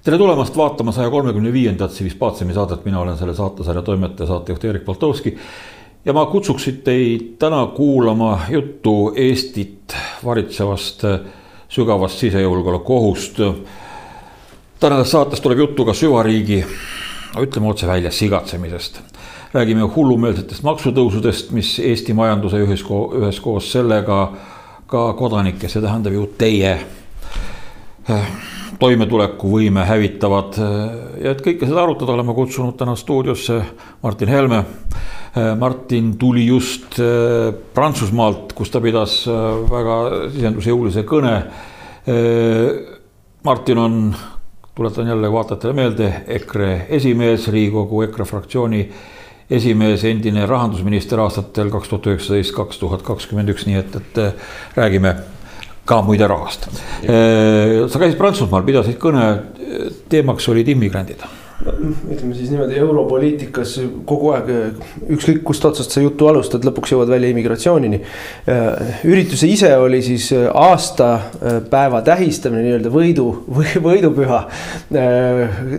Tere tulemast vaatama 135. Civispatsemi saadet, mina olen selle saatesarja toimetaja, saatejuht Erik Poltovski. Ja ma kutsuksin teid täna kuulama juttu Eestit varitsevast sügavast sisejulgeoleku ohust. Tänases saates tuleb juttu ka süvariigi, ütleme otse välja, sigatsemisest. Räägime hullumeelsetest maksutõusudest, mis Eesti majanduse üheskoos sellega ka kodanikes, see tähendab ju teie toimetulekuvõime hävitavad. Ja et kõike seda arutada, oleme kutsunud täna stuudiosse Martin Helme. Martin tuli just Prantsusmaalt, kus ta pidas väga sisendusjõulise kõne. Martin on, tuletan jälle vaatajatele meelde, EKRE esimees, Riigikogu EKRE fraktsiooni esimees, endine rahandusminister aastatel 2019-2021, nii et räägime ka muide rahast. Sa käisid Prantsusmaal, pidasid kõne, teemaks olid immigrandid. Ütleme siis niimoodi, europoliitikas kogu aeg ükskõik kust otsast sa juttu alustad, lõpuks jõuad välja immigratsioonini. Ürituse ise oli siis aastapäeva tähistamine, nii-öelda võidupüha.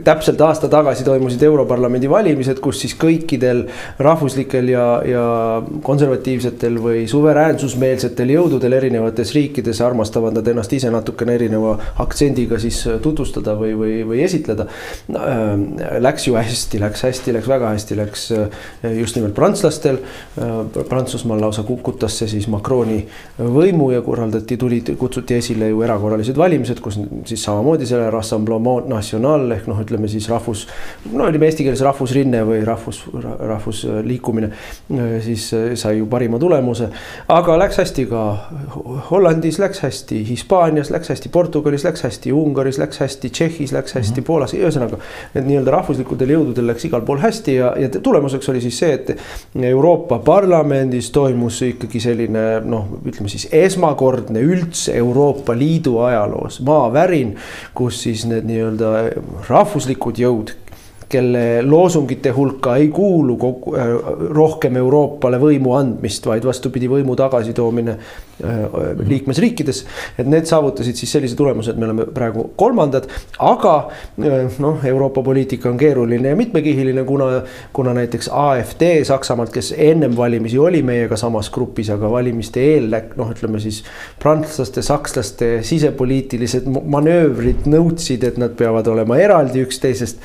Täpselt aasta tagasi toimusid Europarlamendi valimised, kus siis kõikidel rahvuslikel ja konservatiivsetel või suveräänsusmeelsetel jõududel erinevates riikides armastavad nad ennast ise natukene erineva aktsendiga siis tutvustada või esitleda. Läks ju hästi, läks väga hästi, läks just nimelt prantslastel. Prantsusmaal lausa kukutas see siis Macroni võimu ja kutsuti esile ju erakorralised valimised, kus siis samamoodi selle Rassemblement National ehk ütleme siis olime eesti keeles rahvusrinne või rahvusliikumine, siis sai ju parima tulemuse. Aga läks hästi ka Hollandis, läks hästi Hispaanias, läks hästi Portugalis, läks hästi Ungaris, läks hästi Tšehhis, läks hästi Poolas. Ühesõnaga, nii-öelda rahvuslikudel jõududel läks igal pool hästi ja tulemuseks oli siis see, et Euroopa Parlamendis toimus ikkagi selline, ütleme siis esmakordne üldse Euroopa Liidu ajaloos maavärin, kus siis need nii-öelda rahvuslikud jõud, kelle loosungite hulka ei kuulu rohkem Euroopale võimu andmist, vaid vastupidi võimu tagasitoomine liikmesriikides, et need saavutasid siis sellise tulemuse, et me oleme praegu kolmandad, aga Euroopa poliitika on keeruline ja mitmekihiline, kuna näiteks AfD Saksamaalt, kes ennem valimisi oli meiega samas grupis, aga valimiste eel, ütleme siis prantslaste, sakslaste sisepoliitilised manöövrid nõudsid, et nad peavad olema eraldi üksteisest.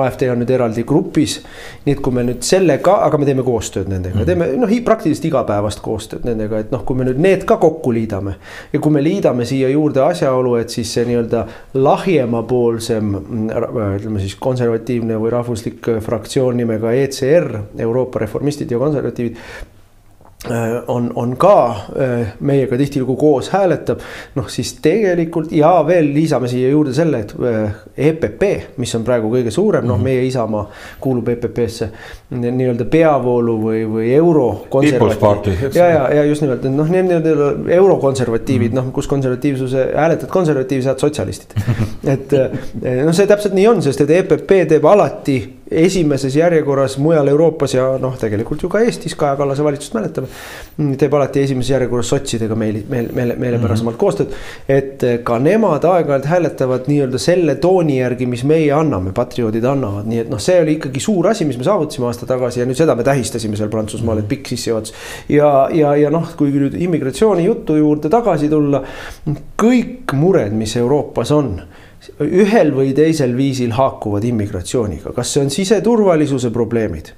AfD on nüüd eraldi grupis, nii et kui me nüüd sellega, aga me teeme koostööd nendega, teeme praktiliselt igapäevast koostööd nendega, et kui me nüüd need ka kokku liidame ja kui me liidame siia juurde asjaolu, et siis see nii-öelda lahjemapoolsem, ütleme siis konservatiivne või rahvuslik fraktsioon nimega ECR, Euroopa reformistid ja konservatiivid, on ka meiega tihtilugu koos hääletab, siis tegelikult ja veel liisame siia juurde selle, et EPP, mis on praegu kõige suurem, meie Isamaa kuulub EPP-sse, nii-öelda peavoolu või eurokonservatiivid. Ja just nimelt, nii-öelda eurokonservatiivid, kus konservatiivsuse, hääletad konservatiivse, saad sotsialistid. Et see täpselt nii on, sest et EPP teeb alati esimeses järjekorras mujal Euroopas ja tegelikult ju ka Eestis, Kaja Kallase valitsust mäletame, teeb alati esimeses järjekorras sotsidega meelepärasemalt koostööd, et ka nemad aeg-ajalt hääletavad nii-öelda selle tooni järgi, mis meie anname, patrioodid annavad, nii et see oli ikkagi suur asi, mis me saavutasime aasta tagasi ja nüüd seda me tähistasime seal Prantsusmaal, et pikk sissejuhatus. Ja kui nüüd immigratsiooni juttu juurde tagasi tulla, kõik mured, mis Euroopas on, ühel või teisel viisil haakuvad immigratsiooniga. Kas see on siseturvalisuse probleemid,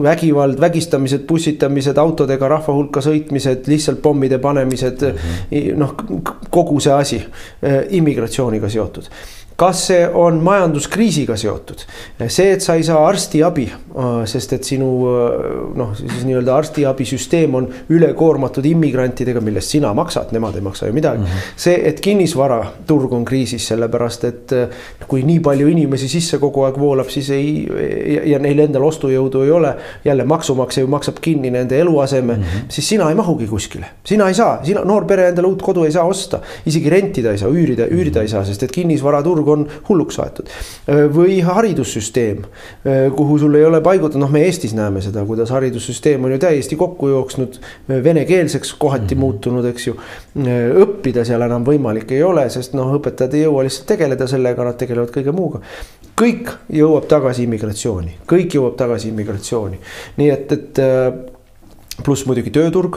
vägivald, vägistamised, bussitamised, autodega rahva hulka sõitmised, lihtsalt pommide panemised, kogu see asi immigratsiooniga seotud. Kas see on majanduskriisiga seotud? See, et sa ei saa arstiabi, sest et sinu siis nii-öelda arstiabisüsteem on ülekoormatud immigrantidega, millest sina maksad, nemad ei maksa ju midagi. See, et kinnisvaraturg on kriisis, sellepärast, et kui nii palju inimesi sisse kogu aeg voolab, siis ja neil endal ostujõudu ei ole, jälle maksumaksja ju maksab kinni nende eluaseme, siis sina ei mahugi kuskile. Sina ei saa, noor pere endale uut kodu ei saa osta, isegi rentida ei saa, üürida ei saa, sest et kinnisvaraturg on hulluks aetud. Või haridussüsteem, kuhu sul ei ole paiguta, noh me Eestis näeme seda, kuidas haridussüsteem on ju täiesti kokku jooksnud, venekeelseks kohati muutunud, eks ju. Õppida seal enam võimalik ei ole, sest noh, õpetajad ei jõua lihtsalt tegeleda sellega, nad tegelevad kõige muuga. Kõik jõuab tagasi immigratsiooni, nii et pluss muidugi tööturg,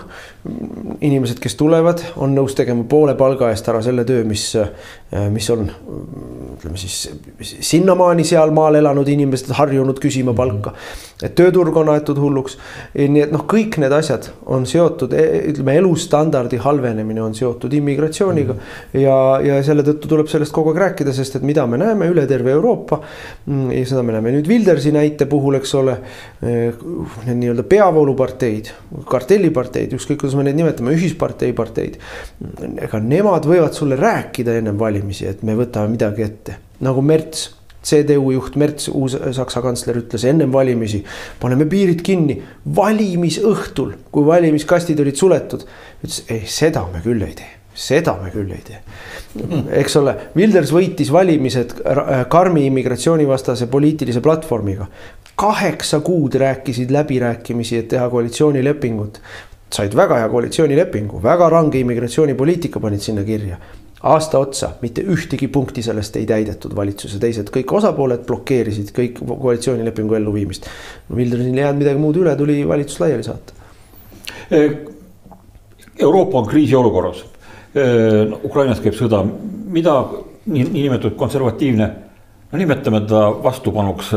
inimesed, kes tulevad, on nõus tegema poole palga eest ära selle töö, mis on, ütleme siis, sinnamaani seal maal elanud inimesed harjunud küsima palka. Et tööturg on aetud hulluks. Nii et noh, kõik need asjad on seotud, ütleme, elustandardi halvenemine on seotud immigratsiooniga ja selle tõttu tuleb sellest kogu aeg rääkida, sest et mida me näeme üle terve Euroopa, ja seda me näeme nüüd Wildersi näite puhul, eks ole, nii-öelda peavooluparteid, kartelliparteid, ükskõik kuidas me neid nimetame, ühisparteid, ega nemad võivad sulle rääkida ennem valimisi, et me võtame midagi ette. Nagu Merts, CDU juht Merts, uus Saksa kantsler ütles ennem valimisi, paneme piirid kinni, valimisõhtul, kui valimiskastid olid suletud, ütles, ei, seda me küll ei tee. Eks ole, Wilders võitis valimised karmi immigratsioonivastase poliitilise platvormiga. 8 kuud rääkisid läbirääkimisi, et teha koalitsioonilepingut. Said väga hea koalitsioonilepingu, väga range immigratsioonipoliitika panid sinna kirja. Aasta otsa, mitte ühtegi punkti sellest ei täidetud valitsuse teised. Kõik osapooled blokeerisid kõik koalitsioonilepingu elluviimist. Wildersil ei jäänud midagi muud üle, tuli valitsus laiali saata. Euroopa on kriisiolukorras. Ukrainas käib sõda, mida niinimetatud konservatiivne, nimetame ta vastupanuks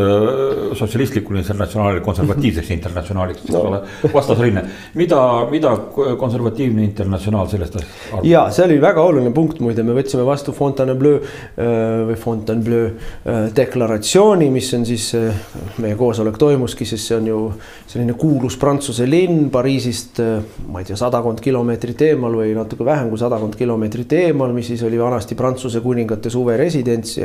sotsialistlikule internatsionaalile, konservatiivseks internatsionaaliks, vastasrinne. Mida konservatiivne internatsionaal sellest arvab? Jaa, see oli väga oluline punkt muide, me võtsime vastu Fontainebleau deklaratsiooni, mis on siis, meie koosolek toimuski, sest see on ju selline kuulus Prantsuse linn Pariisist, ma ei tea, 100 kilomeetrit eemal või natuke vähem kui 100 kilomeetrit eemal, mis siis oli vanasti Prantsuse kuningate suveresidents,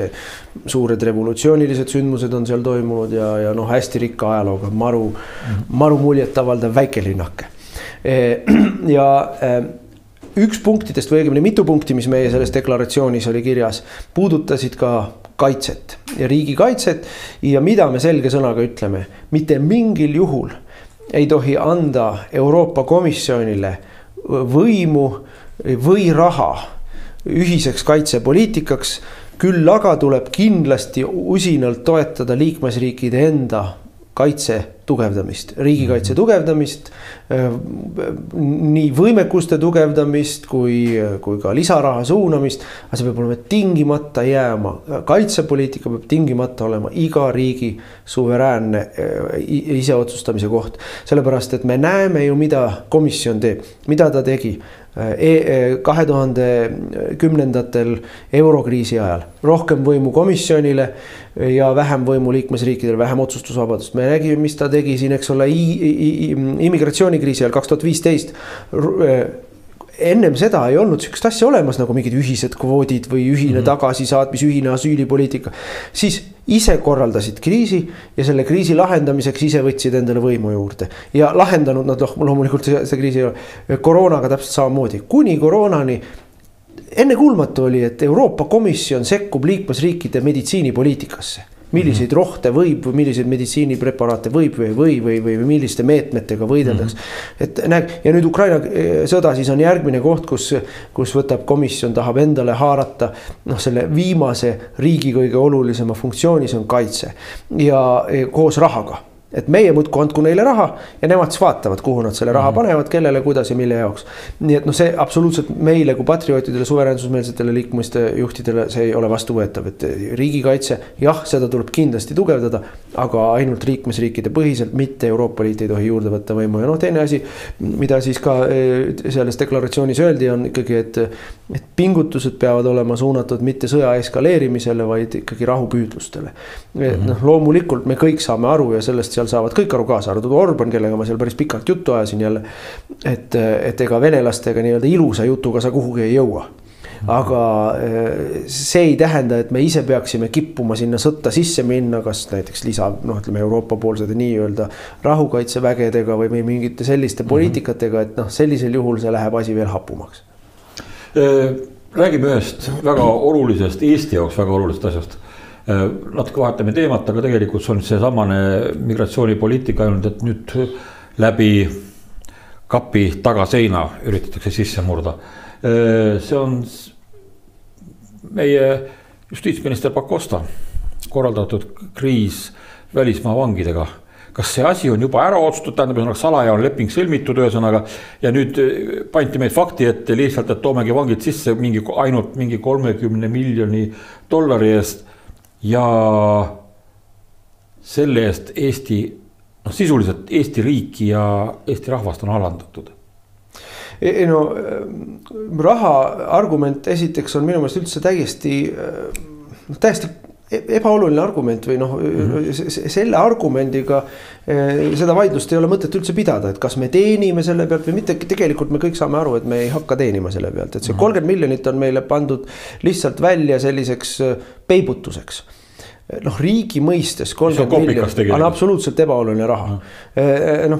suured revolutsioonilised sündmused on seal toimunud ja noh, hästi rikka ajalooga, maru muljet avaldav väikelinnake. Ja üks punktidest või õigemini mitu punkti, mis meie selles deklaratsioonis oli kirjas, puudutasid ka kaitset ja riigikaitset ja mida me selge sõnaga ütleme, mitte mingil juhul ei tohi anda Euroopa Komisjonile võimu või raha ühiseks kaitsepoliitikaks, küll aga tuleb kindlasti usinalt toetada liikmesriikide enda kaitse tugevdamist, riigikaitse tugevdamist, nii võimekuste tugevdamist kui ka lisaraha suunamist, aga see peab olema tingimata jääma, kaitsepoliitika peab tingimata olema iga riigi suveräänne iseotsustamise koht. Sellepärast, et me näeme ju, mida komisjon teeb, mida ta tegi 2010-ndatel eurokriisi ajal. Rohkem võimu komisjonile ja vähem võimu liikmesriikidel, vähem otsustusvabadust. Me nägime, mis ta tegi siin, eks ole, immigratsioonikriisi ajal 2015. Ennem seda ei olnud sükest asja olemas nagu mingid ühised kvoodid või ühine tagasisaatmis, ühine asüülipoliitika. Siis ise korraldasid kriisi ja selle kriisi lahendamiseks ise võtsid endale võimu juurde. Ja lahendanud nad loomulikult see kriisi koroonaga täpselt samamoodi. Kuni koroonani enne kuulmatu oli, et Euroopa Komisjon sekkub liikmesriikide meditsiinipoliitikasse. Milliseid rohte võib, milliseid meditsiinipreparaate võib või milliste meetmetega võideldaks. Et näeb, ja nüüd Ukraina sõda siis on järgmine koht, kus võtab komisjon, tahab endale haarata selle viimase riigi kõige olulisema funktsiooni, see on kaitse ja koos rahaga. Et meie muudku andku neile raha ja nemad siis vaatavad, kuhu nad selle raha panevad, kellele, kuidas ja mille jaoks. Nii et see absoluutselt meile kui patriootidele, suveräänsusmeelsetele liikmeste juhtidele see ei ole vastuvõetav, et riigikaitse, jah, seda tuleb kindlasti tugevdada, aga ainult liikmesriikide põhiselt, mitte Euroopa Liit ei tohi juurde võtta võimu. Ja teine asi, mida siis ka selles deklaratsioonis öeldi, on ikkagi, et pingutused peavad olema suunatud mitte sõja eskaleerimisele, vaid ikkagi rahupüüdlustele. Loomulikult me kõik saame aru ja sellest seal saavad kõik aru, kaasa arvatud Orban, kellega ma seal päris pikalt juttu ajasin jälle, et ega venelastega nii-öelda ilusa jutuga sa kuhugi ei jõua. Aga see ei tähenda, et me ise peaksime kippuma sinna sõtta sisse minna, kas näiteks ütleme Euroopa poolsede nii-öelda rahukaitsevägedega või mingite selliste poliitikatega, et sellisel juhul see läheb asi veel hapumaks. räägime ühest väga olulisest, Eesti jaoks väga olulisest asjast. Natuke vahetame teemat, aga tegelikult see on see samane migratsioonipoliitika ainult, et nüüd läbi kapi tagaseina üritatakse sisse murda. See on meie justiitsminister Pakosta korraldatud kriis välismaa vangidega. Kas see asi on juba ära otsustatud, tähendab, salaja on leping sõlmitud ühesõnaga ja nüüd pandi meid fakti ette lihtsalt, et toomegi vangid sisse ainult mingi 30 miljoni dollari eest ja selle eest Eesti, sisuliselt Eesti riiki ja Eesti rahvast on alandatud. No raha argument esiteks on minu meelest üldse täiesti ebaoluline argument või selle argumendiga seda vaidlust ei ole mõtet üldse pidada, et kas me teenime selle pealt või mitte, tegelikult me kõik saame aru, et me ei hakka teenima selle pealt, et see 30 miljonit on meile pandud lihtsalt välja selliseks peibutuseks. Riigi mõistes 30 miljonit on absoluutselt ebaoluline raha.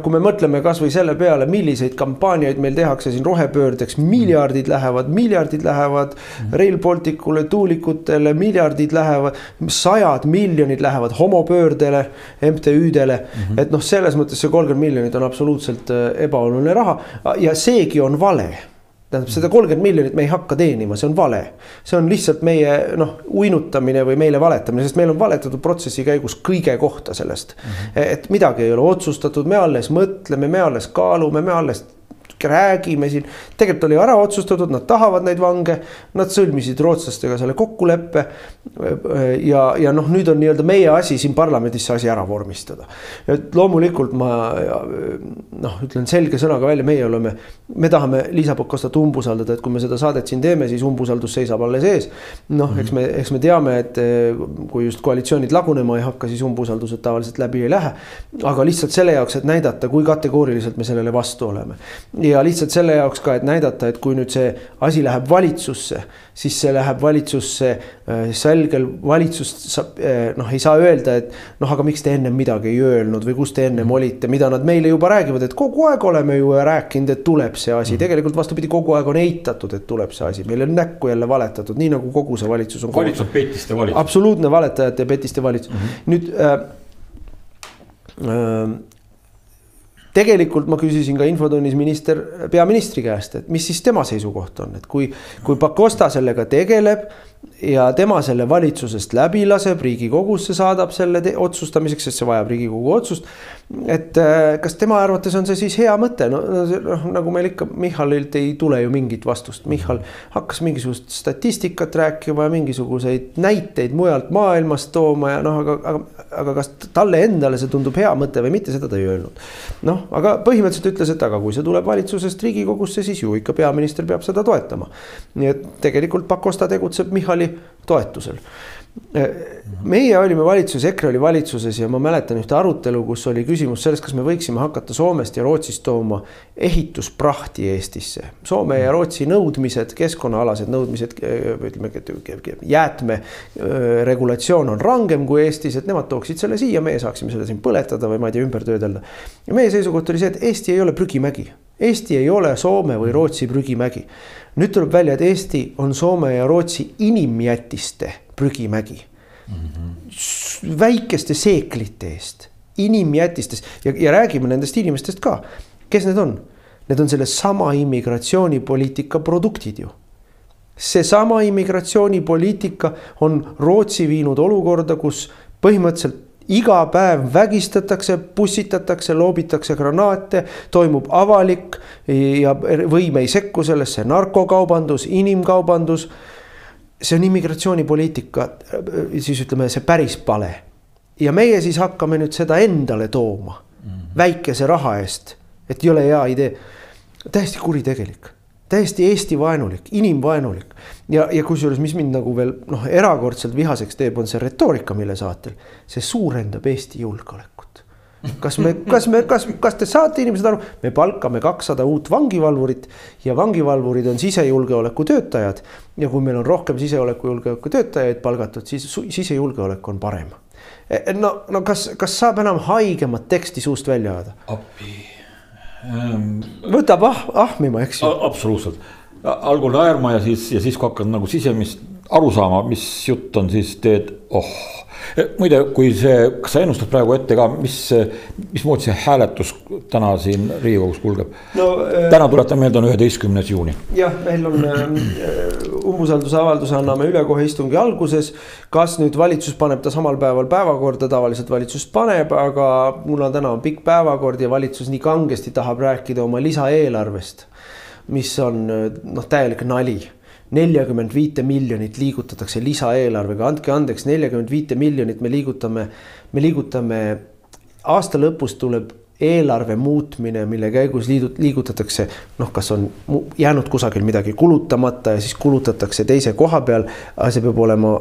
Kui me mõtleme kas või selle peale, milliseid kampaaniaid meil tehakse siin rohepöördeks, miljardid lähevad Rail Balticule, tuulikutele, miljardid lähevad, 100 miljonid lähevad homopöördele, MTÜ-dele, et selles mõttes see 30 miljonit on absoluutselt ebaoluline raha ja seegi on vale. Tähendab, seda 30 miljonit me ei hakka teenima, see on vale. See on lihtsalt meie uinutamine või meile valetamine, sest meil on valetatud protsessi käigus kõige kohta sellest. Et midagi ei ole otsustatud, me alles mõtleme, me alles kaalume, me alles räägime siin. Tegelikult oli ära otsustatud, nad tahavad neid vange, nad sõlmisid rootslastega selle kokkuleppe ja nüüd on nii-öelda meie asi siin parlamendis see asi ära vormistada. Et loomulikult ma ütlen selge sõnaga välja, me tahame Liisa Pakostat umbusaldada, et kui me seda saadet siin teeme, siis umbusaldus seisab alles ees. Eks me teame, et kui just koalitsioonid lagunema ei hakka, siis umbusaldused tavaliselt läbi ei lähe. Aga lihtsalt selle jaoks, et näidata, kui kategooriliselt me sellele vastu oleme. Ja lihtsalt selle jaoks ka, et näidata, et kui nüüd see asi läheb valitsusse, siis see läheb valitsusse selgel valitsust ei saa öelda, et aga miks te enne midagi ei öelnud või kus te enne olite, mida nad meile juba räägivad, et kogu aeg oleme ju rääkinud, et tuleb see asi. Tegelikult vastupidi, kogu aeg on eitatud, et tuleb see asi. Meil on näkku jälle valetatud, nii nagu kogu see valitsus on. Valitsus on petiste valitsus. Absoluutne valetajate ja petiste valitsus. Nüüd tegelikult ma küsisin ka infotunnis peaministri käest, et mis siis tema seisukoht on, et kui Pakosta sellega tegeleb ja tema selle valitsusest läbi laseb, Riigikogusse saadab selle otsustamiseks, sest see vajab Riigikogu otsust, et kas tema arvates on see siis hea mõte? Nagu meil ikka Michalilt ei tule ju mingit vastust. Michal hakkas mingisugust statistikat rääkima ja mingisuguseid näiteid mujalt maailmast tooma ja aga kas talle endale see tundub hea mõte või mitte, seda ta ei öelnud. Aga põhimõtteliselt ütles, et aga kui see tuleb valitsusest Riigikogusse, siis ju ikka peaminister peab seda toetama. Nii et tegelikult Pakosta tegutseb Michali toetusel. Meie olime valitsuses, EKRE oli valitsuses ja ma mäletan ühte arutelu, kus oli küsimus sellest, kas me võiksime hakata Soomest ja Rootsist tooma ehitusprahti Eestisse. Soome ja Rootsi nõudmised, keskkonnaalased nõudmised, jäätme regulatsioon on rangem kui Eestis, et nemad tooksid selle siia, meie saaksime selle siin põletada või ma ei tea ümber töödelda. Ja meie seisukoht oli see, et Eesti ei ole prügimägi. Eesti ei ole Soome või Rootsi prügimägi. Nüüd tuleb välja, et Eesti on Soome ja Rootsi inimjätiste prügimägi. Väikeste seeklite eest, inimjätistest ja räägime nendest inimestest ka. Kes need on? Need on selle sama immigratsioonipoliitika produktid ju. See sama immigratsioonipoliitika on Rootsi viinud olukorda, kus põhimõtteliselt iga päev vägistatakse, pussitatakse, loobitakse granaate, toimub avalik ja võim ei sekku sellesse narkokaubandus, inimkaubandus. See on immigratsioonipoliitika, siis ütleme see päris pale. Ja meie siis hakkame nüüd seda endale tooma väikese raha eest, et ei ole hea idee. Täiesti kuritegelik, täiesti Eesti vaenulik, inimvaenulik. Ja kusjuures, mis mind nagu veel erakordselt vihaseks teeb, on see retoorika, mille saatel. See suurendab Eesti julgeolekut. Kas te saate inimesed aru? Me palkame 200 uut vangivalvurit ja vangivalvurid on sisejulgeoleku töötajad. Ja kui meil on rohkem sisejulgeoleku töötajaid palgatud, siis sisejulgeolek on parem. Kas saab enam haigemat teksti suust välja ajada? Appi. Võtab ahmima, eks ju? Absoluutselt. algul naerma ja siis kui hakkad nagu sisemist aru saama, mis jutt on, siis teed muide, kui kas sa ennustad praegu ette ka, mismoodi see hääletus täna siin Riigikogus kulgeb? Täna tuletan meelde on 11. juuni. Jah, meil on umbusaldusavalduse anname üle kohe istungi alguses. Kas nüüd valitsus paneb ta samal päeval päevakorda, tavaliselt valitsus paneb, aga mul täna on pikk päevakord ja valitsus nii kangesti tahab rääkida oma lisaeelarvest, mis on täielik nali. 45 miljonit liigutatakse lisaeelarvega, andke andeks, 45 miljonit me liigutame, aasta lõpus tuleb eelarve muutmine, mille käigus liigutatakse, kas on jäänud kusagil midagi kulutamata ja siis kulutatakse teise koha peal, see peab olema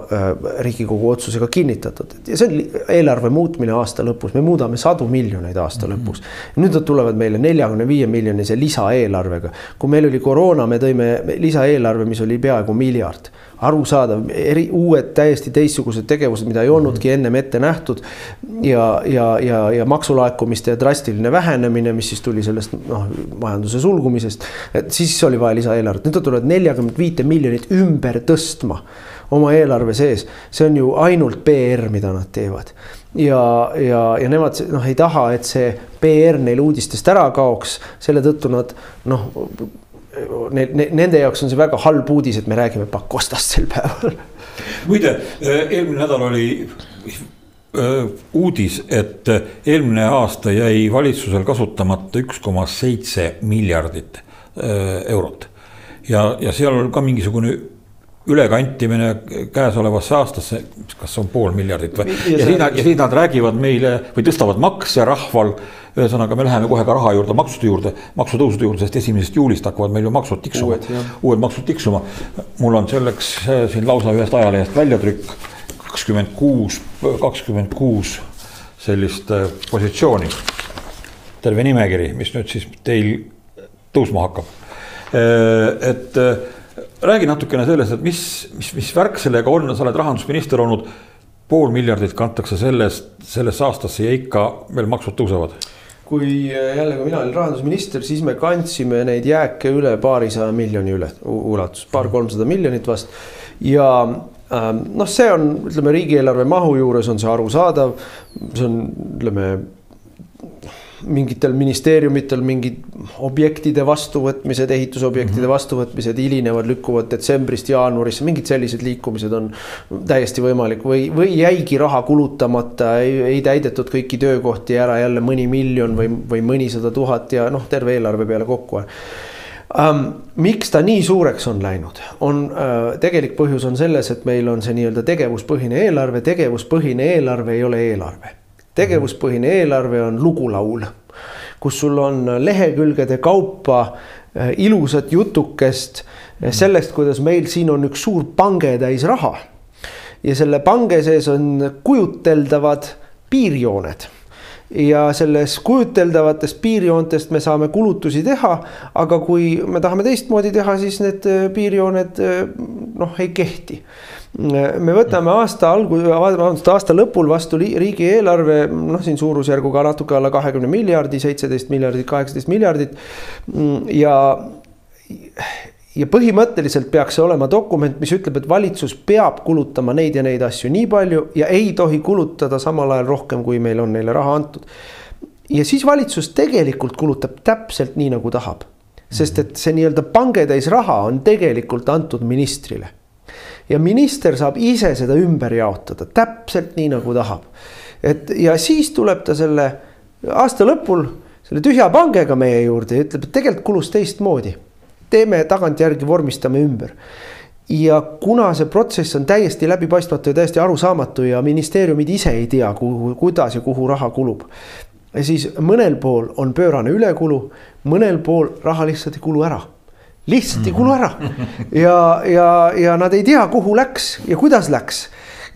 Riigikogu otsusega kinnitatud. Ja see on eelarve muutmine aasta lõpus, me muudame 100 miljoneid aasta lõpus. Nüüd tulevad meile 45 miljonise lisaeelarvega. Kui meil oli koroona, me tõime lisaeelarve, mis oli peaaegu miljard. Arusaadav, uued täiesti teistsugused tegevused, mida ei olnudki ennem ette nähtud ja maksulaekumiste ja drastiline vähenemine, mis siis tuli sellest majanduse sulgumisest, siis oli vaja lisaeelarvet. Nüüd tulevad 45 miljonit ümber tõstma oma eelarve sees. See on ju ainult PR, mida nad teevad. Ja nemad ei taha, et see PR neil uudistest ära kaoks, selle tõttu nad nende jaoks on see väga halb uudis, et me räägime Pakostast sel päeval. Muide, eelmine nädal oli uudis, et eelmine aasta jäi valitsusel kasutamata 1,7 miljardit eurot. Ja seal on ka mingisugune ülekantimine käesolevasse aastasse, kas on pool miljardit või? Ja siis nad räägivad meile või tõstavad makse rahval. Ühesõnaga, me läheme kohe ka raha juurde, maksutõusude juurde, sest 1. juulist hakkavad meil ju maksud tiksuma. Uued maksud tiksuma. Mul on selleks siin lausa ühest ajalehest väljatrükk 26 sellist positsiooni. Terve nimekiri, mis nüüd siis teil tõusma hakkab. Et räägi natukene sellest, et mis värk sellega on, sa oled rahandusminister olnud, 500 miljardit kantakse selles aastasse ja ikka veel maksud tõusevad. Kui jälle, kui mina olin rahandusminister, siis me kandsime neid jääke üle 200 miljoni ulatus, 200-300 miljonit vast. Ja see on, ütleme, riigieelarve mahu juures on see arusaadav, see on, ütleme, mingitel ministeeriumitel mingid objektide vastuvõtmised, ehitusobjektide vastuvõtmised hilinevad, lükkuvad detsembrist jaanuarisse, mingid sellised liikumised on täiesti võimalik või jäigi raha kulutamata, ei täidetud kõiki töökohti ära jälle mõni miljon või mõnisada tuhat ja terve eelarve peale kokku. Miks ta nii suureks on läinud? Tegelik põhjus on selles, et meil on see nii-öelda tegevuspõhine eelarve ei ole eelarve. Tegevuspõhine eelarve on lugulaul, kus sul on lehekülgede kaupa ilusat jutukest sellest, kuidas meil siin on üks suur pange täis raha. Ja selle pange sees on kujuteldavad piirjooned. Ja selles kujuteldavatest piirjoontest me saame kulutusi teha, aga kui me tahame teistmoodi teha, siis need piirjooned ei kehti. Me võtame aasta lõpul vastu riigieelarve, siin suurusjärguga natuke alla 20 miljardi, 17 miljardit, 18 miljardit ja põhimõtteliselt peaks see olema dokument, mis ütleb, et valitsus peab kulutama neid ja neid asju nii palju ja ei tohi kulutada samal ajal rohkem, kui meil on neile raha antud. Ja siis valitsus tegelikult kulutab täpselt nii, nagu tahab. Sest et see nii-öelda pangetäis raha on tegelikult antud ministrile. Ja minister saab ise seda ümber jaotada, täpselt nii, nagu tahab. Ja siis tuleb ta selle aasta lõpul selle tühja pangega meie juurde ja ütleb, et tegelikult kulus teistmoodi. Teeme tagantjärgi, vormistame ümber. Ja kuna see protsess on täiesti läbipaistmatu ja täiesti arusaamatu ja ministeeriumid ise ei tea, kuidas ja kuhu raha kulub, siis mõnel pool on pöörane ülekulu, mõnel pool raha lihtsalt ei kulu ära. Lihtsalt ei kulu ära ja nad ei tea, kuhu läks ja kuidas läks.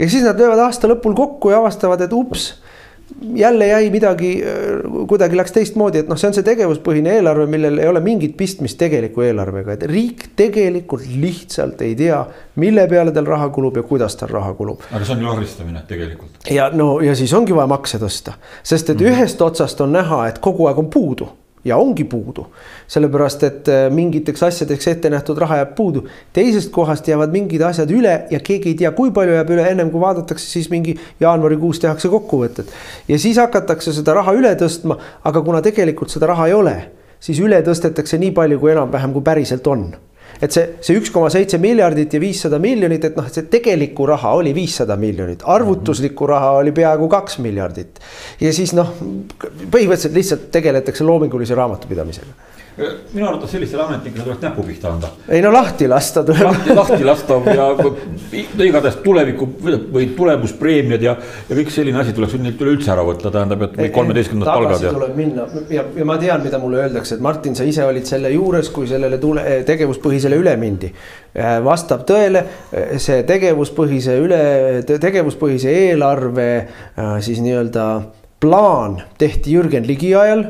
Ja siis nad löövad aasta lõpul kokku ja avastavad, et ups, jälle jäi midagi, kuidagi läks teistmoodi, et see on see tegevuspõhine eelarve, millel ei ole mingit pistmist tegeliku eelarvega, et riik tegelikult lihtsalt ei tea, mille peale tal raha kulub ja kuidas tal raha kulub. Aga see on ju arvistamine tegelikult. Ja siis ongi vaja makse tõsta, sest et ühest otsast on näha, et kogu aeg on puudu. ja ongi puudu. Sellepärast, et mingiteks asjadeks ette nähtud raha jääb puudu. Teisest kohast jäävad mingid asjad üle ja keegi ei tea, kui palju jääb üle, ennem kui vaadatakse, siis mingi jaanuarikuus tehakse kokkuvõtted. Ja siis hakatakse seda raha üle tõstma, aga kuna tegelikult seda raha ei ole, siis üle tõstetakse nii palju, kui enam-vähem kui päriselt on. Et see 1,7 miljardit ja 500 miljonit, et noh, see tegeliku raha oli 500 miljonit, arvutuslikku raha oli peaaegu 2 miljardit. Ja siis noh, põhimõtteliselt lihtsalt tegeletakse loomingulise raamatupidamisega. Minu arvates sellistel ametnikele tuleks näpu pihta anda. Ei no lahti lasta. Lahti lasta ja igatahes tuleviku või tulemuspreemiad ja kõik selline asi tuleks neilt üleüldse ära võtta, tähendab, et 13. palgad. Tagasi tuleb minna ja ma tean, mida mulle öeldakse, et Martin, sa ise olid selle juures, kui sellele tegevuspõhisele üle mindi. Vastab tõele, see tegevuspõhise eelarve siis nii-öelda plaan tehti Jürgen Ligi ajal,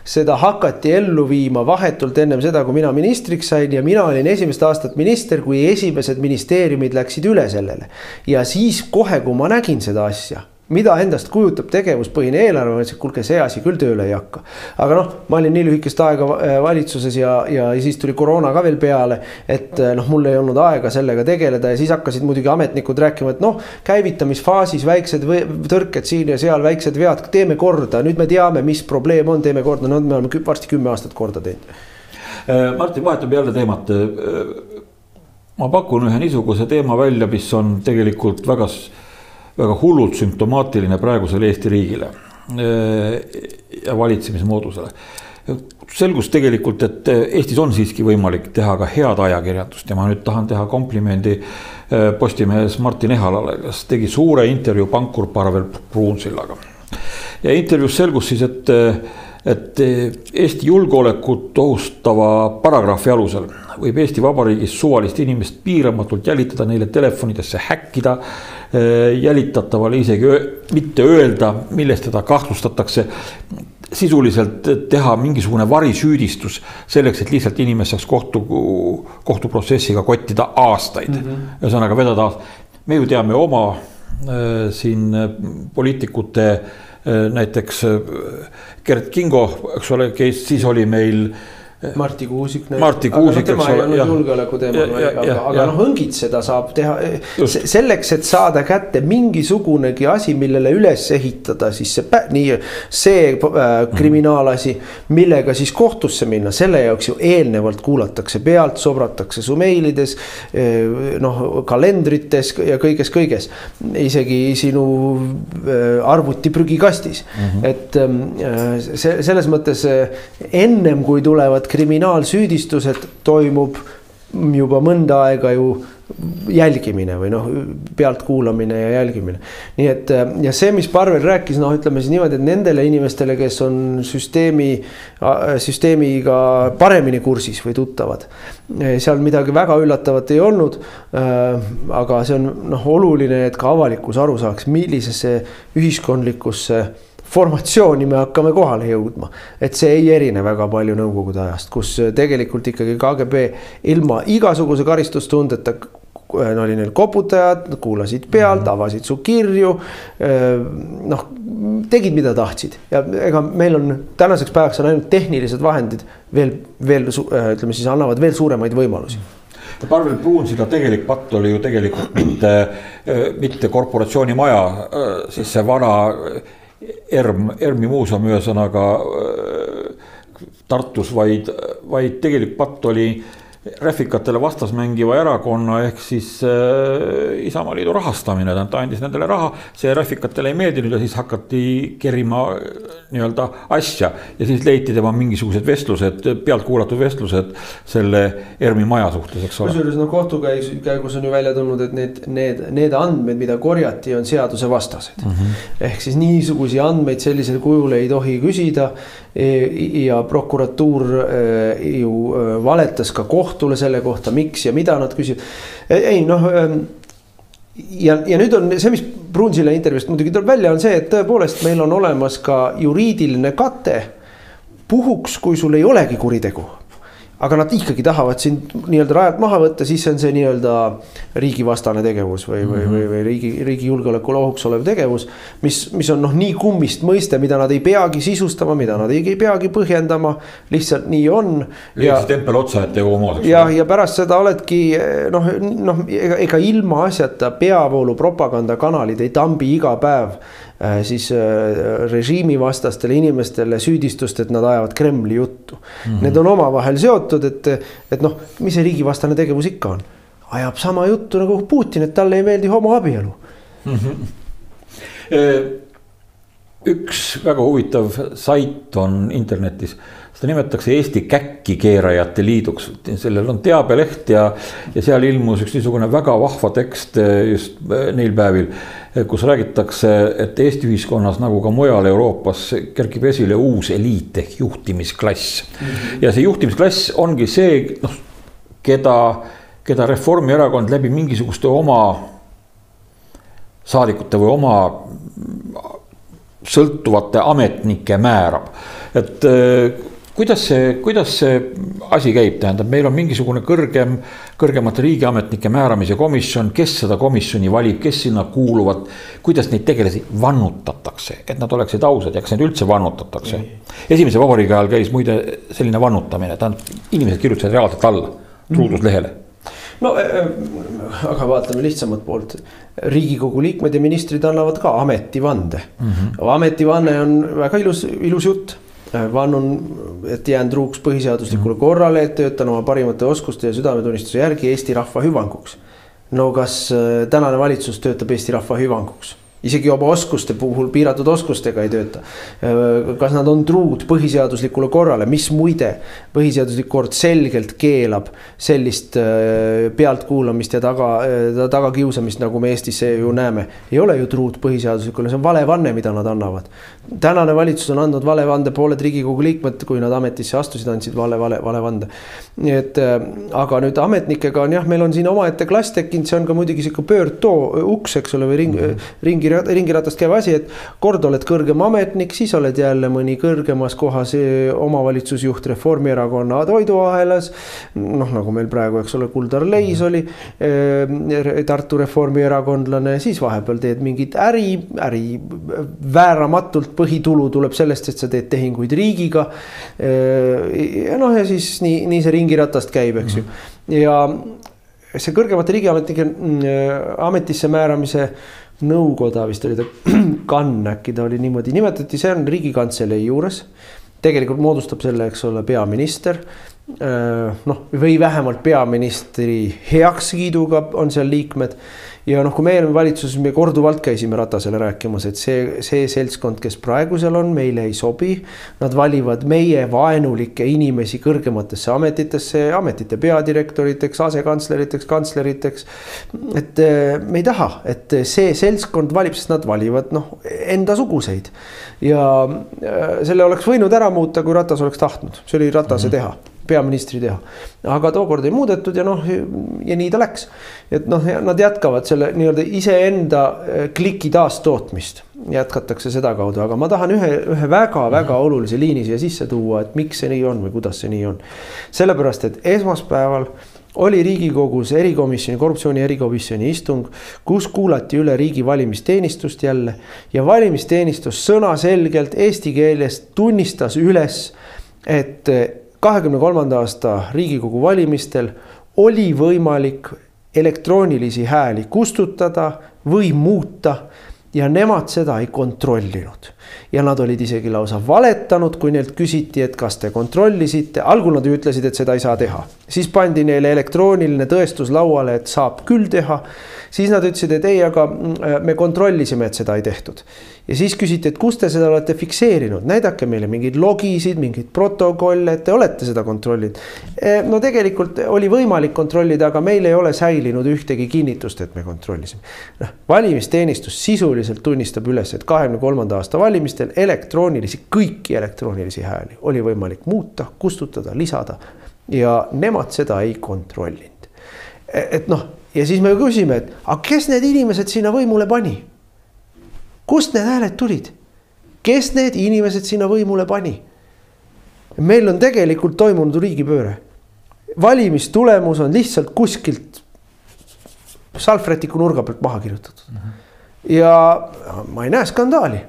seda hakati ellu viima vahetult ennem seda, kui mina ministriks sain ja mina olin esimest aastat minister, kui esimesed ministeeriumid läksid üle sellele. Ja siis kohe, kui ma nägin seda asja, mida endast kujutab tegevuspõhine eelarve, et kuulge, see asi küll tööle ei hakka. Aga noh, ma olin nii lühikest aega valitsuses ja siis tuli koroona ka veel peale, et noh, mul ei olnud aega sellega tegeleda ja siis hakkasid muidugi ametnikud rääkima, et noh, käivitamisfaasis väiksed tõrked siin ja seal, väiksed vead, teeme korda, nüüd me teame, mis probleem on, teeme korda, no me oleme varsti 10 aastat korda teinud. Martin, vahetab jälle teemat. Ma pakun ühe niisuguse teema välja, mis on tegelikult väga hullult sümptomaatiline praegusele Eesti riigile ja valitsemismoodusele. Selgus tegelikult, et Eestis on siiski võimalik teha ka head ajakirjandust ja ma nüüd tahan teha komplimendi Postimehes Martin Ehalale, kes tegi suure intervjuu pankur Parvel Pruunsillaga. Ja intervjuus selgus siis, et Eesti julgeolekut ohustava paragrahvi alusel võib Eesti Vabariigis suvalist inimest piiramatult jälitada, neile telefonidesse häkkida, jälitatavale isegi mitte öelda, millest teda kahtlustatakse, sisuliselt teha mingisugune varisüüdistus selleks, et lihtsalt inimest saaks kohtuprotsessiga kottida aastaid. Ühesõnaga vedada. Me ju teame oma siin poliitikute näiteks Gert Kingo, eks ole, kes siis oli meil Marti Kuusik, tema ei olnud julgeoleku teema, aga noh, õngitseda saab teha selleks, et saada kätte mingisugunegi asi, millele üles ehitada, siis see kriminaalasi, millega siis kohtusse minna, selle jaoks ju eelnevalt kuulatakse pealt, sobratakse su meilides, kalendrites ja kõiges, isegi sinu arvuti prügikastis. Et selles mõttes ennem kui tulevad kriminaalsüüdistused, toimub juba mõnda aega ju jälgimine või pealt kuulamine ja jälgimine. Nii et ja see, mis Parvel rääkis, ütleme siis niimoodi, et nendele inimestele, kes on süsteemiga paremini kursis või tuttavad, seal midagi väga üllatavat ei olnud, aga see on oluline, et ka avalikkus aru saaks, millisesse ühiskondlikusse formatsiooni me hakkame kohale jõudma, et see ei erine väga palju nõukogude ajast, kus tegelikult ikkagi KGB ilma igasuguse karistustundeta oli neil koputajad, kuulasid pealt, avasid su kirju, tegid mida tahtsid ja ega meil on tänaseks päevaks on ainult tehnilised vahendid veel ütleme siis annavad veel suuremaid võimalusi. Parvel Pruunsilla tegelik patt oli ju tegelikult mitte korporatsiooni maja, siis see vana ERM-i muuseum ühesõnaga Tartus, vaid tegelik patt oli räfikatele vastasmängiva erakonna ehk siis Isamaaliidu rahastamine, ta andis nendele raha, see räfikatele ei meeldinud ja siis hakati kerima nii-öelda asja ja siis leiti tema mingisugused vestlused, pealt kuulatud vestlused selle ERM-i maja suhtes, eks ole. Kusjuures kohtukäigus on ju välja tulnud, et need andmed, mida korjati, on seaduse vastased. Ehk siis niisugusi andmeid sellisel kujul ei tohi küsida ja prokuratuur ju valetas ka kohtule selle kohta, miks ja mida nad küsivad. Ja nüüd on see, mis Pruunsilla intervjuust muidugi tuleb välja, on see, et tõepoolest meil on olemas ka juriidiline kate puhuks, kui sul ei olegi kuritegu. aga nad ikkagi tahavad sind nii-öelda rajalt maha võtta, siis on see nii-öelda riigivastane tegevus või riigi julgeolekule ohuks olev tegevus, mis on noh nii kummist mõiste, mida nad ei peagi sisustama, mida nad ei peagi põhjendama, lihtsalt nii on. Ja tempel otsa, et tegu moodaks. Ja pärast seda oledki ega ilma asjata peavoolu propagandakanalid ei tambi iga päev siis režiimi vastastele inimestele süüdistust, et nad ajavad Kremli juttu. Need on omavahel seotud, et noh, mis see riigivastane tegevus ikka on? Ajab sama juttu nagu Putin, et talle ei meeldi homoabielu. Üks väga huvitav sait on internetis, seda nimetatakse Eesti käkkikeerajate liiduks, sellel on teabeleht ja seal ilmus üks niisugune väga vahva tekst just neil päevil, kus räägitakse, et Eesti ühiskonnas nagu ka mujal Euroopas kerkib esile uus eliit ehk juhtimisklass. Ja see juhtimisklass ongi see, keda Reformierakond läbi mingisuguste oma saadikute või oma sõltuvate ametnike määrab. Et kuidas see asi käib, tähendab, meil on mingisugune kõrgemate riigiametnike määramise komisjon, kes seda komisjoni valib, kes sinna kuuluvad, kuidas neid tegelasi vannutatakse, et nad oleksid ausad ja kas neid üldse vannutatakse. Esimese vabariigi ajal käis muide selline vannutamine, tähendab, inimesed kirjutasid reaalselt alla truuduslehele. No aga vaatame lihtsamat poolt. Riigikogu liikmed ja ministrid annavad ka ametivande. Ametivanne on väga ilus jutt. Vannun, et jään truuks põhiseaduslikule korrale, et töötan oma parimate oskuste ja südametunnistuse järgi Eesti rahva hüvanguks. No kas tänane valitsus töötab Eesti rahva hüvanguks? Isegi oma oskuste puhul piiratud oskustega ei tööta. Kas nad on truud põhiseaduslikule korrale, mis muide põhiseaduslik kord selgelt keelab sellist pealtkuulamist ja tagakiusamist, nagu me Eestis ju näeme. Ei ole ju truud põhiseaduslikule, see on valevanne, mida nad annavad. Tänane valitsus on andnud valevande, pooled Riigikogu liikmed, kui nad ametisse astusid, andsid valevande. Aga nüüd ametnikega on meil on siin omaette klass tekkinud, see on ka muidugi siuke pöördtoo uks, eks ole, või ringiratast käib asi, et kord oled kõrgem ametnik, siis oled jälle mõni kõrgemas kohas omavalitsusjuht Reformierakonna toiduahelas, nagu meil praegu, eks ole, Kuldar Leis oli Tartu reformierakondlane, siis vahepeal teed mingit äri vääramatult põhitulu tuleb sellest, et sa teed tehinguid riigiga ja siis nii see ringiratast käib, eks ju. Ja see kõrgemate riigiametnike ametisse määramise nõukoda vist oli ta kann, äkki ta oli niimoodi nimetati, see on Riigikantselei juures. Tegelikult moodustab selle, eks ole, peaminister. Või vähemalt peaministri heakskiiduga on seal liikmed. Ja kui me eelmine valitsuses me korduvalt käisime Ratasele rääkimas, et see seltskond, kes praegu seal on, meile ei sobi. Nad valivad meie vaenulikke inimesi kõrgematesse ametitesse, ametite peadirektoriteks, asekantsleriteks, kantsleriteks. Et me ei taha, et see seltskond valib, sest nad valivad enda suguseid. Ja selle oleks võinud ära muuta, kui Ratas oleks tahtnud. See oli Ratase teha, peaministri teha. Aga tookord ei muudetud ja nii ta läks. Et nad jätkavad selle nii-öelda iseenda kliki taastootmist. Jätkatakse seda kaudu, aga ma tahan ühe väga-väga olulise liini siia sisse tuua, et miks see nii on või kuidas see nii on. Sellepärast, et esmaspäeval oli Riigikogus korruptsiooni erikomisjoni istung, kus kuulati üle riigi valimisteenistust jälle ja valimisteenistus sõnaselgelt eesti keeles tunnistas üles, et 23. aasta Riigikogu valimistel oli võimalik elektroonilisi hääli kustutada või muuta ja nemad seda ei kontrollinud. Ja nad olid isegi lausa valetanud, kui neilt küsiti, et kas te kontrollisite. Algul nad ütlesid, et seda ei saa teha. Siis pandi neile elektrooniline tõestus lauale, et saab küll teha. Siis nad ütlesid, et ei, aga me kontrollisime, et seda ei tehtud. Ja siis küsiti, et kus te seda olete fikseerinud? Näidake meile mingeid logisid, mingeid protokolle, et te olete seda kontrollinud. No tegelikult oli võimalik kontrollida, aga meil ei ole säilinud ühtegi kinnitust, et me kontrollisime. Valimisteenistus sisuliselt tunnistab üles, et 23. aasta valimistel kõiki elektroonilisi hääli oli võimalik muuta, kustutada, lisada ja nemad seda ei kontrollinud. Ja siis me küsime, et aga kes need inimesed sinna võimule pani? Kust need hääled tulid? Kes need inimesed sinna võimule pani? Meil on tegelikult toimunud riigipööre. valimistulemus on lihtsalt kuskilt salvrätiku nurga pealt maha kirjutatud. Ja ma ei näe skandaali.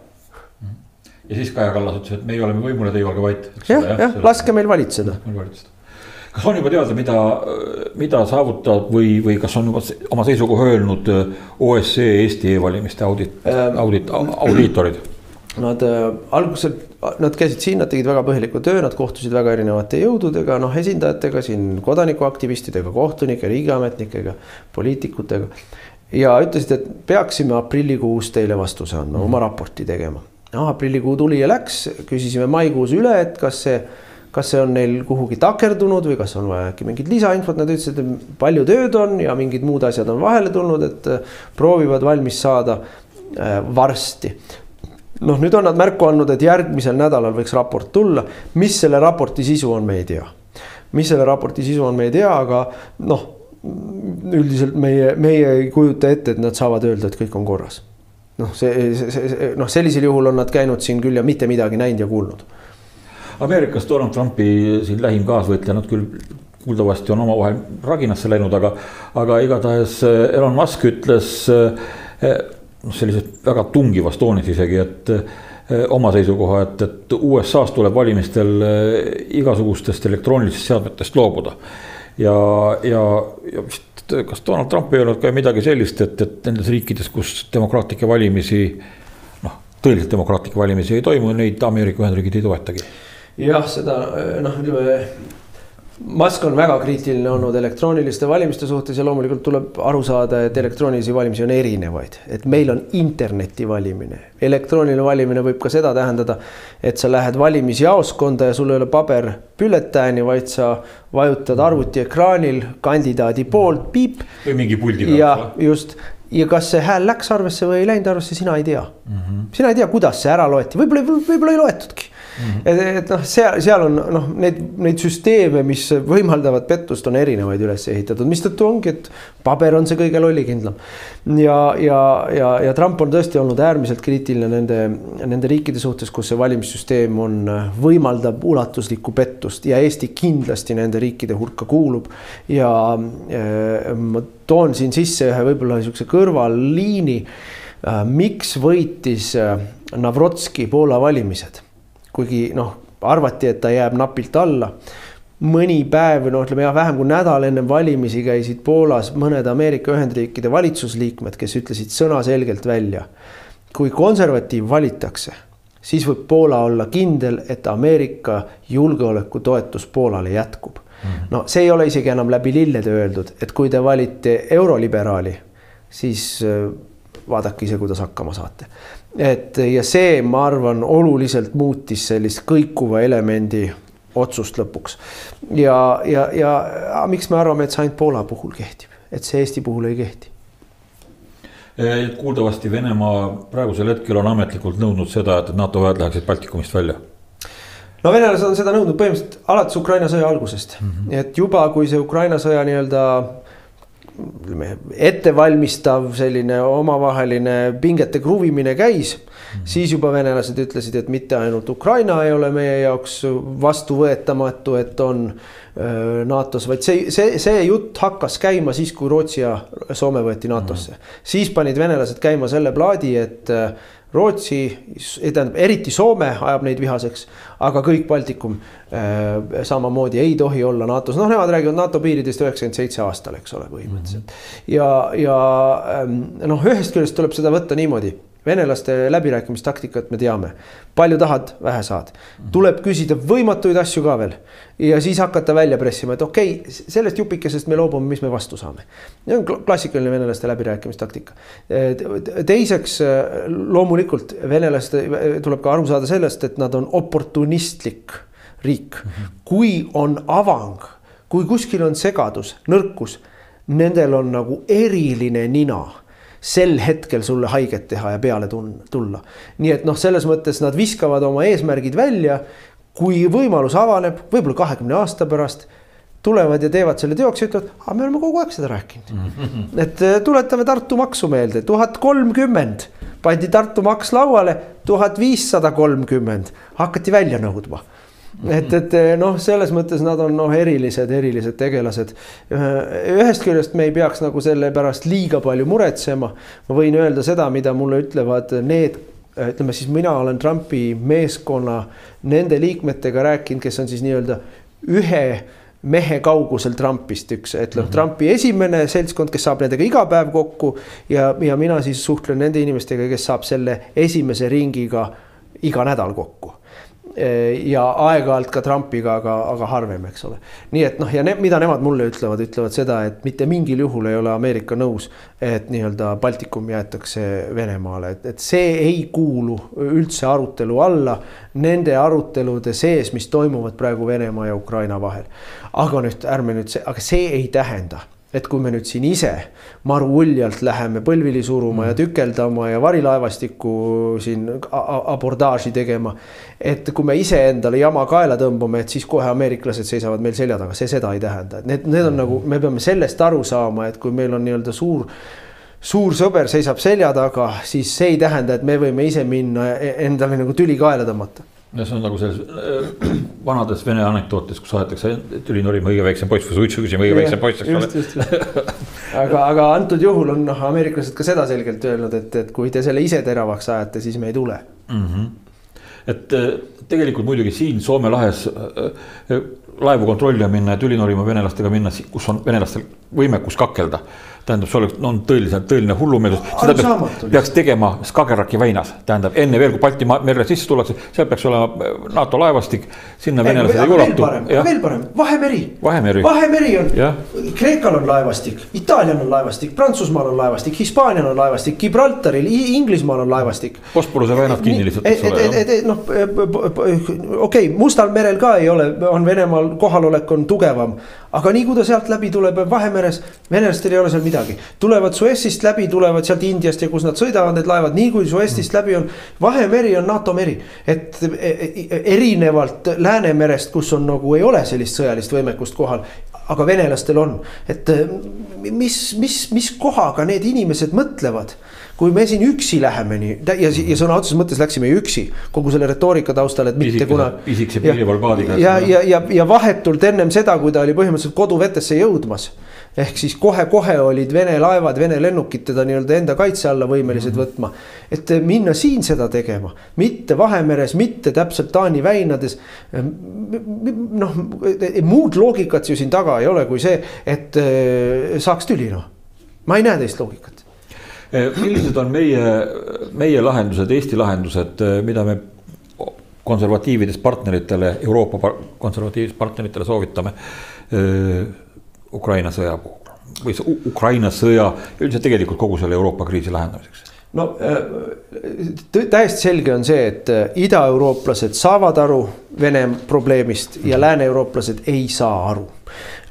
Ja siis Kaja Kallas ütles, et meie oleme võimul ja teie olge vait. Jah, laske meil valitseda. Kas on juba teada, mida saavutab või kas on juba oma seisukoha öelnud OSCE Eesti e-valimiste audiitorid? Nad käisid siin, nad tegid väga põhjaliku töö, nad kohtusid väga erinevate jõududega, esindajatega, siin kodanikuaktivistidega, kohtunike, riigiametnikega, poliitikutega. Ja ütlesid, et peaksime aprillikuus teile vastuse andma, oma raporti tegema. Aprillikuu tuli ja läks, küsisime maikuus üle, et kas see on neil kuhugi takerdunud või kas on vaja äkki mingid lisainfot. Nad ütlesid, et palju tööd on ja mingid muud asjad on vahele tulnud, et proovivad valmis saada varsti. Nüüd on nad märku andnud, et järgmisel nädalal võiks raport tulla. Mis selle raporti sisu on, me ei tea. Aga üldiselt meie ei kujuta ette, et nad saavad öelda, et kõik on korras. Sellisel juhul on nad käinud siin küll ja mitte midagi näinud ja kuulnud. Ameerikas Donald Trumpi siin lähim kaasvõitleja, nad küll kuuldavasti on oma vahel raginasse läinud, aga igatahes Elon Musk ütles sellises väga tungivas toonis isegi, et oma seisukoha, et USA's tuleb valimistel igasugustest elektroonilistest seadmetest loobuda. Ja kas Donald Trump ei öelnud ka midagi sellist, et nendes riikides, kus demokraatlikke valimisi, tõeliselt demokraatlikke valimisi ei toimu, neid Ameerika Ühendriigid ei toetagi? Jah, seda, Musk on väga kriitiline olnud elektrooniliste valimiste suhtes ja loomulikult tuleb aru saada, et elektroonilisi valimisi on erinevaid. Et meil on interneti valimine. Elektrooniline valimine võib ka seda tähendada, et sa lähed valimisjaoskonda ja sul ei ole paberbülletääni, vaid sa vajutad arvuti ekraanil kandidaadi poolt, piip. Või mingi puldi peal. Ja just. Ja kas see hääl läks arvesse või ei läinud arvesse, sina ei tea. Sina ei tea, kuidas see ära loeti. Võib-olla ei loetudki. Et seal on neid süsteeme, mis võimaldavad pettust, on erinevaid üles ehitatud, mis tõttu ongi, et paber on see kõige lollikindlam. Ja Trump on tõesti olnud äärmiselt kriitiline nende riikide suhtes, kus see valimissüsteem võimaldab ulatuslikku pettust ja Eesti kindlasti nende riikide hulka kuulub. Ja ma toon siin sisse ühe võib-olla niisuguse kõrvalliini, miks võitis Navrotski Poola valimised. Kuigi arvati, et ta jääb napilt alla. Mõni päev, vähem kui nädal enne valimisi käisid Poolas mõned Ameerika Ühendriikide valitsusliikmed, kes ütlesid sõna selgelt välja. Kui konservatiiv valitakse, siis võib Poola olla kindel, et Ameerika julgeoleku toetus Poolale jätkub. See ei ole isegi enam läbi lillede öeldud, et kui te valite euroliberaali, siis vaadake ise, kuidas hakkama saate. Ja see, ma arvan, oluliselt muutis sellist kõikuva elemendi otsust lõpuks. Ja miks me arvame, et see ainult Poola puhul kehtib, et see Eesti puhul ei kehti? Kuuldavasti Venemaa praegusel hetkel on ametlikult nõudnud seda, et NATO väed läheksid Baltikumist välja. Venelased on seda nõudnud põhimõtteliselt alates Ukraina sõja algusest. Et juba kui see Ukraina sõja ettevalmistav selline omavaheline pingete kruvimine käis, siis juba venelased ütlesid, et mitte ainult Ukraina ei ole meie jaoks vastuvõetamatu, et on NATO-s, vaid see jutt hakkas käima siis, kui Rootsi ja Soome võeti NATO-sse. Siis panid venelased käima selle plaadi, et Rootsi, eriti Soome ajab neid vihaseks, aga kõik Baltikum samamoodi ei tohi olla NATO-s. Nemad räägivad NATO piiridest 97 aastal, eks ole, põhimõtteliselt. Ja ühest küljest tuleb seda võtta niimoodi. Venelaste läbirääkimistaktikat me teame. Palju tahad, vähe saad. Tuleb küsida võimatuid asju ka veel. Ja siis hakata välja pressima, et okei, sellest jupikesest me loobume, mis me vastu saame. See on klassikaline venelaste läbirääkimistaktika. Teiseks, loomulikult venelaste tuleb ka aru saada sellest, et nad on oportunistlik riik. Kui on avang, kui kuskil on segadus, nõrkus, nendel on nagu eriline nina sel hetkel sulle haiget teha ja peale tulla. Nii et selles mõttes nad viskavad oma eesmärgid välja, kui võimalus avaneb, võib-olla 20 aasta pärast, tulevad ja teevad selle teoks ja ütlevad, me oleme kogu aeg seda rääkinud. Et tuletame Tartu maksu meelde, 1030 pandi Tartu maks lauale, 1530 hakati välja nõudma. et noh, selles mõttes nad on erilised tegelased. Ühest küljest me ei peaks nagu selle pärast liiga palju muretsema. Ma võin öelda seda, mida mulle ütlevad need, ütleme siis mina olen Trumpi meeskonna nende liikmetega rääkinud, kes on siis nii-öelda ühe mehe kaugusel Trumpist üks, et Trumpi esimene seltskond, kes saab nendega iga päev kokku ja mina siis suhtlen nende inimestega, kes saab selle esimese ringiga iga nädal kokku. Ja aeg-ajalt ka Trumpiga, aga harvem, eks ole. Nii et noh, ja mida nemad mulle ütlevad seda, et mitte mingil juhul ei ole Ameerika nõus, et nii-öelda Baltikum jäetakse Venemaale, et see ei kuulu üldse arutelu alla nende arutelude sees, mis toimuvad praegu Venemaa ja Ukraina vahel. Aga see ei tähenda, et kui me nüüd siin ise maru uljalt läheme põlvili suruma ja tükeldama ja varilaevastikku siin abordaaži tegema, et kui me ise endale jama kaela tõmbame, et siis kohe ameeriklased seisavad meil selja taga, see seda ei tähenda. Need on nagu, me peame sellest aru saama, et kui meil on nii-öelda suur sõber seisab selja taga, siis see ei tähenda, et me võime ise minna endale nagu tüli kaela tõmmata. Ja see on nagu selles vanades vene anekdootis, kus aetakse tüli norima õige väiksem poiss või suitsu küsima õige väiksem poiss. Just. aga antud juhul on ameeriklased ka seda selgelt öelnud, et kui te selle ise teravaks ajate, siis me ei tule. Et tegelikult muidugi siin Soome lahes laevu kontrollima minna ja tüli norima venelastega minna, kus on venelastel võimekus kakelda. Tähendab, see on tõeline hullumeelsus. Seda peaks tegema Skagerraki väinas. Tähendab, enne veel, kui Balti merre sisse tullakse, seal peaks olema NATO laevastik, sinna venelased ei ulatu. Veel parem, Vahemeri on. Kreekal on laevastik, Itaalial on laevastik, Prantsusmaal on laevastik, Hispaanial on laevastik, Gibraltaril, Inglismaal on laevastik. Bosporuse väinad kinni lihtsalt. Okei, Mustal merel ka ei ole, on Venemaal kohalolek on tugevam. Aga nii kui ta sealt läbi tuleb Vahemeres, venelastel ei ole seal midagi. Tulevad Suessist läbi, tulevad sealt Indiast ja kus nad sõidavad need laevad, nii kui Suessist läbi on. Vahemeri on NATO meri. Et erinevalt Läänemerest, kus on nagu ei ole sellist sõjalist võimekust kohal, aga venelastel on. Et mis kohaga need inimesed mõtlevad? Kui me siin üksi läheme nii, ja sõna otseses mõttes läksime üksi kogu selle retoorika taustal, et mitte kuna Pisikse piirivalpaadiga. Ja vahetult ennem seda, kui ta oli põhimõtteliselt koduvetesse jõudmas, ehk siis kohe olid Vene laevad, Vene lennukid teda nii-öelda enda kaitse alla võimelised võtma, et minna siin seda tegema, mitte Vahemeres, mitte täpselt Taani väinades. Noh, muud loogikat ju siin taga ei ole kui see, et saaks tüli. Ma ei näe teist loogikat. Millised on meie lahendused, Eesti lahendused, mida me konservatiividest partneritele, Euroopa konservatiividest partneritele soovitame Ukraina sõja puhul või Ukraina sõja üldiselt tegelikult kogu selle Euroopa kriisi lahendamiseks? No täiesti selge on see, et ida-eurooplased saavad aru Vene probleemist ja lääne-eurooplased ei saa aru.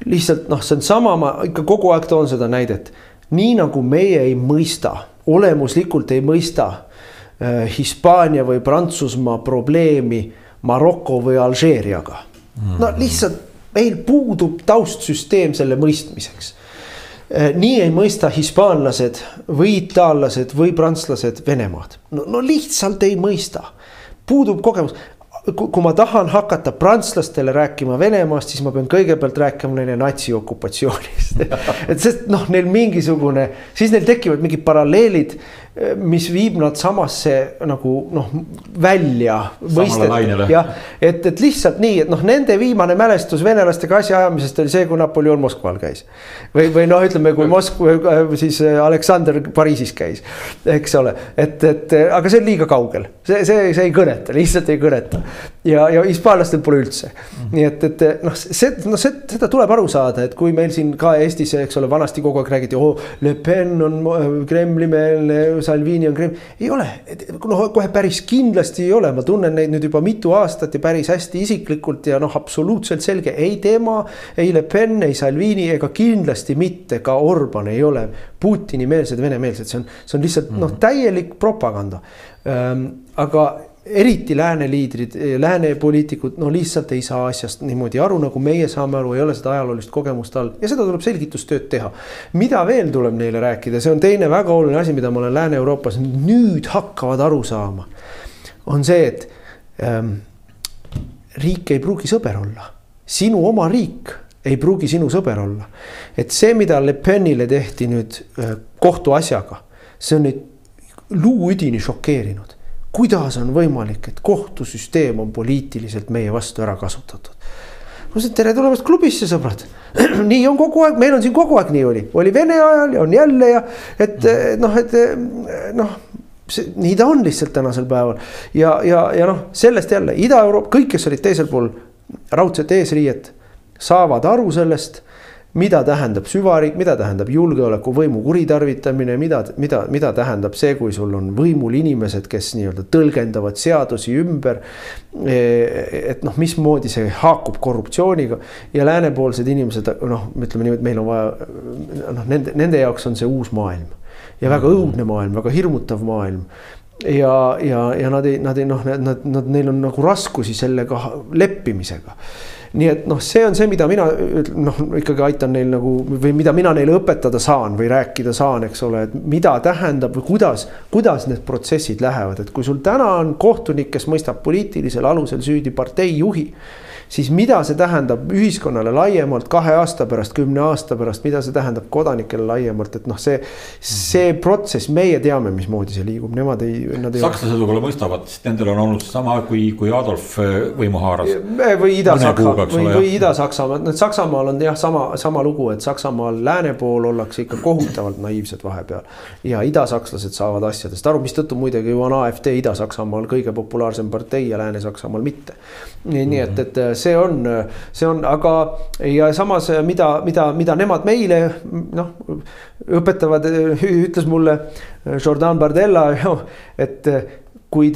Lihtsalt see on sama, ma ikka kogu aeg toon seda näidet. Nii nagu meie ei mõista, olemuslikult ei mõista Hispaania või Prantsusmaa probleemi Maroko või Alžeeriaga. No lihtsalt meil puudub taustsüsteem selle mõistmiseks. Nii ei mõista hispaanlased või itaallased või prantslased Venemaad. No lihtsalt ei mõista. Puudub kogemus. Kui ma tahan hakata prantslastele rääkima Venemaast, siis ma pean kõigepealt rääkima neile natsi-okupatsioonist. Et sest neil mingisugune, siis neil tekivad mingi paralleelid, mis viib nad samasse nagu välja mõistet. Ja, et lihtsalt nii, et nende viimane mälestus venelastega asja ajamisest oli see, kui Napoleon Moskval käis. Või ütleme, kui siis Aleksander Pariisis käis, eks ole. Aga see on liiga kaugel. See ei kõneta, lihtsalt ei kõneta. Ja hispaanlastel pole üldse. Nii et seda tuleb aru saada, et kui meil siin ka Eestis, eks ole, vanasti kogu aeg räägiti, Le Pen on Kremli-meelne, Salvini on Kremli. Ei ole, kohe päris kindlasti ei ole. Ma tunnen neid nüüd juba mitu aastat ja päris hästi isiklikult ja absoluutselt selge. Ei tema, ei Le Pen, ei Salvini ega kindlasti mitte ka Orban ei ole Putini meelsed, Vene meelsed. See on lihtsalt täielik propaganda. Aga eriti lääne liidrid, lääne poliitikud, lihtsalt ei saa asjast niimoodi aru, nagu meie saame aru, ei ole seda ajaloolist kogemust all. Ja seda tuleb selgitustööd teha. Mida veel tuleb neile rääkida? See on teine väga oluline asi, mida ma olen Lääne-Euroopas nüüd hakkavad aru saama. On see, riik ei pruugi sõber olla. Sinu oma riik ei pruugi sinu sõber olla. Et see, mida Le Penile tehti nüüd kohtuasjaga, see on nüüd luuüdini šokeerinud. Kuidas on võimalik, et kohtusüsteem on poliitiliselt meie vastu ära kasutatud? Tere tulemast klubisse, sõbrad. Nii on kogu aeg, meil on siin kogu aeg nii oli Vene ajal ja on jälle ja nii ta on lihtsalt tänasel päeval ja sellest jälle Ida-Euroopa, kõik, kes olid teisel pool raudset eesriiet, saavad aru sellest, mida tähendab süvariik, mida tähendab julgeoleku võimu kuritarvitamine, mida tähendab see, kui sul on võimul inimesed, kes nii-öelda tõlgendavad seadusi ümber, et mismoodi see haakub korruptsiooniga ja läänepoolsed inimesed, ütleme nii, et meil on vaja, nende jaoks on see uus maailm ja väga õudne maailm, väga hirmutav maailm ja neil on nagu raskusi sellega leppimisega. Nii et see on see, mida mina ikkagi aitan neil nagu, või mida mina neile õpetada saan või rääkida saan, eks ole, et mida tähendab või kuidas need protsessid lähevad, et kui sul täna on kohtunik, kes mõistab poliitilisel alusel süüdi partei juhi, siis mida see tähendab ühiskonnale laiemalt 2 aasta pärast, 10 aasta pärast, mida see tähendab kodanikele laiemalt, et see protsess, meie teame, mismoodi see liigub, nad ei sakslased võib-olla mõistavad, sest nendel on olnud sama, kui Adolf võimu haaras. Või Ida-Saksamaa, Saksamaal on jah sama lugu, et Saksamaal lääne pool ollakse ikka kohutavalt naiivsed vahepeal ja idasakslased saavad asjadest aru, mis tõttu muidegi ju on AfD Ida-Saksamaal kõige populaarsem partei ja Lääne-Saksamaal mitte. Nii et see on, aga ja samas, mida nemad meile õpetavad, ütles mulle Jordan Bardella, et kui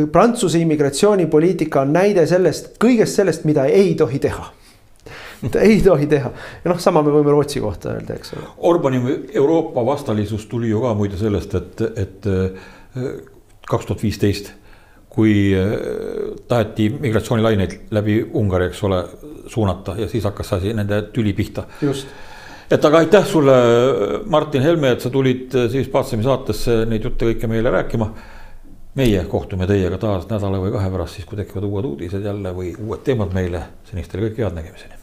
Prantsuse immigratsioonipoliitika on näide kõigest sellest, mida ei tohi teha. Ei tohi teha. Ja sama me võime Rootsi kohta öelda, eks ole. Orbani Euroopa vastalisus tuli ju ka muide sellest, et 2015 kui taheti migratsioonilaineid läbi Ungari, eks ole, suunata ja siis hakkas asi nende tüli pihta. Just. Et aga aitäh sulle, Martin Helme, et sa tulid siis Paatsemi saatesse neid jutte kõike meile rääkima. Meie kohtume teiega taas nädala või 2 pärast siis, kui tekivad uued uudised jälle või uued teemad meile. Senistele kõik head nägemiseni.